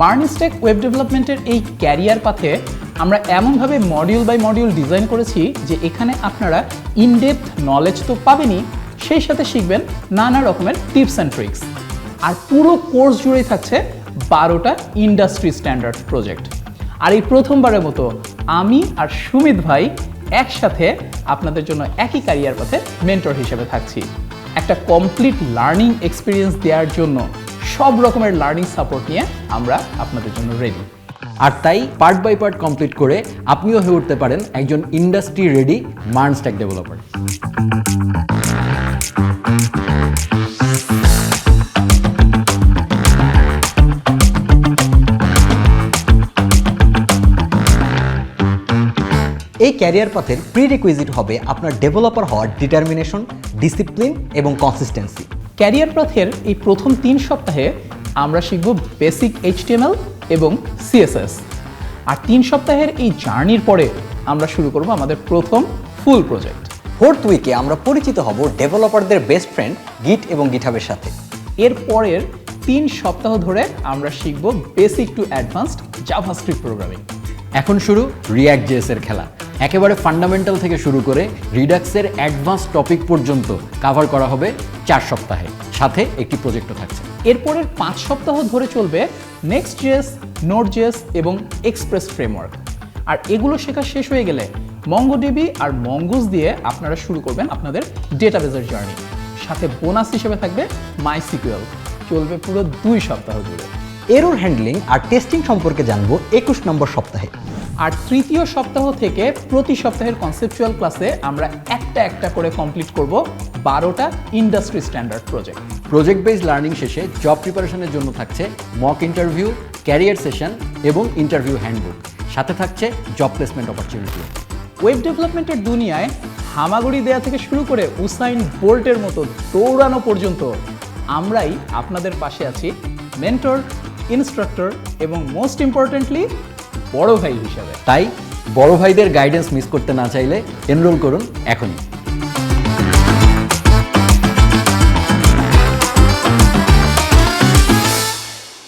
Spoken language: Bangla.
মার্নিস্টেক ওয়েব ডেভেলপমেন্টের এই ক্যারিয়ার পাথে আমরা এমনভাবে মডিউল বাই মডিউল ডিজাইন করেছি যে এখানে আপনারা ইনডেপথ নলেজ তো পাবেনই, সেই সাথে শিখবেন নানা রকমের টিপস অ্যান্ড ট্রিক্স। আর পুরো কোর্স জুড়েই থাকছে 12টা ইন্ডাস্ট্রি স্ট্যান্ডার্ড প্রজেক্ট। আর এই প্রথমবারের মতো আমি আর সুমিত ভাই একসাথে আপনাদের জন্য একই ক্যারিয়ার পথে মেন্টর হিসেবে থাকছি। একটা কমপ্লিট লার্নিং এক্সপিরিয়েন্স দেওয়ার জন্য সব রকমের লার্নিং সাপোর্ট নিয়ে আমরা আপনাদের জন্য রেডি। আর তাই পার্ট বাই পার্ট কমপ্লিট করে আপনিও হয়ে উঠতে পারেন একজন ইন্ডাস্ট্রি রেডি মার্নস্ট্যাক ডেভেলপার। এই ক্যারিয়ার পাথের প্রিরিকুইজিট হবে আপনার ডেভেলপার হওয়ার ডিটারমিনেশন, ডিসিপ্লিন এবং কনসিস্টেন্সি। ক্যারিয়ার পাথের এই প্রথম 3 সপ্তাহে আমরা শিখব বেসিক HTML এবং CSS। আর 3 সপ্তাহের এই জার্নির পরে আমরা শুরু করব আমাদের প্রথম ফুল প্রজেক্ট। 4th উইকে আমরা পরিচিত হব ডেভেলপারদের বেস্ট ফ্রেন্ড গিট এবং গিটহাবের সাথে। এর পরের 3 সপ্তাহ ধরে আমরা শিখব basic to advanced JavaScript programming. এখন শুরু React.js এর খেলা। একেবারে ফান্ডামেন্টাল থেকে শুরু করে রিডাক্সের অ্যাডভান্স টপিক পর্যন্ত কভার করা হবে 4 সপ্তাহে, সাথে একটি প্রজেক্টও থাকছে। এরপরের 5 সপ্তাহ ধরে চলবে Next.js, Node.js এবং এক্সপ্রেস ফ্রেমওয়ার্ক। আর এগুলো শেখা শেষ হয়ে গেলে MongoDB আর Mongoose দিয়ে আপনারা শুরু করবেন আপনাদের ডেটাবেসের জার্নি। সাথে বোনাস হিসেবে থাকবে MySQL। চলবে পুরো 2 সপ্তাহ জুড়ে। এরর হ্যান্ডলিং আর টেস্টিং সম্পর্কে জানবো 21 নম্বর সপ্তাহে। আর তৃতীয় সপ্তাহ থেকে প্রতি সপ্তাহের কনসেপচুয়াল ক্লাসে আমরা একটা করে কমপ্লিট করব 12টা industry standard project. Project based learning শেষে জব প্রিপারেশনের জন্য থাকছে মক ইন্টারভিউ, ক্যারিয়ার সেশন এবং ইন্টারভিউ হ্যান্ডবুক, সাথে থাকছে জব প্লেসমেন্ট অপরচুনিটি। ওয়েব ডেভেলপমেন্টের দুনিয়ায় হামাগুড়ি দেয়া থেকে শুরু করে উসাইন বোল্টের মতো দৌড়ানো পর্যন্ত আমরাই আপনাদের পাশে আছি মেন্টর, ইনস্ট্রাক্টর এবং মোস্ট ইম্পর্টেন্টলি বড় ভাই হিসাবে। তাই বড় ভাইদের গাইডেন্স মিস করতে না চাইলে এনরোল করুন এখনই।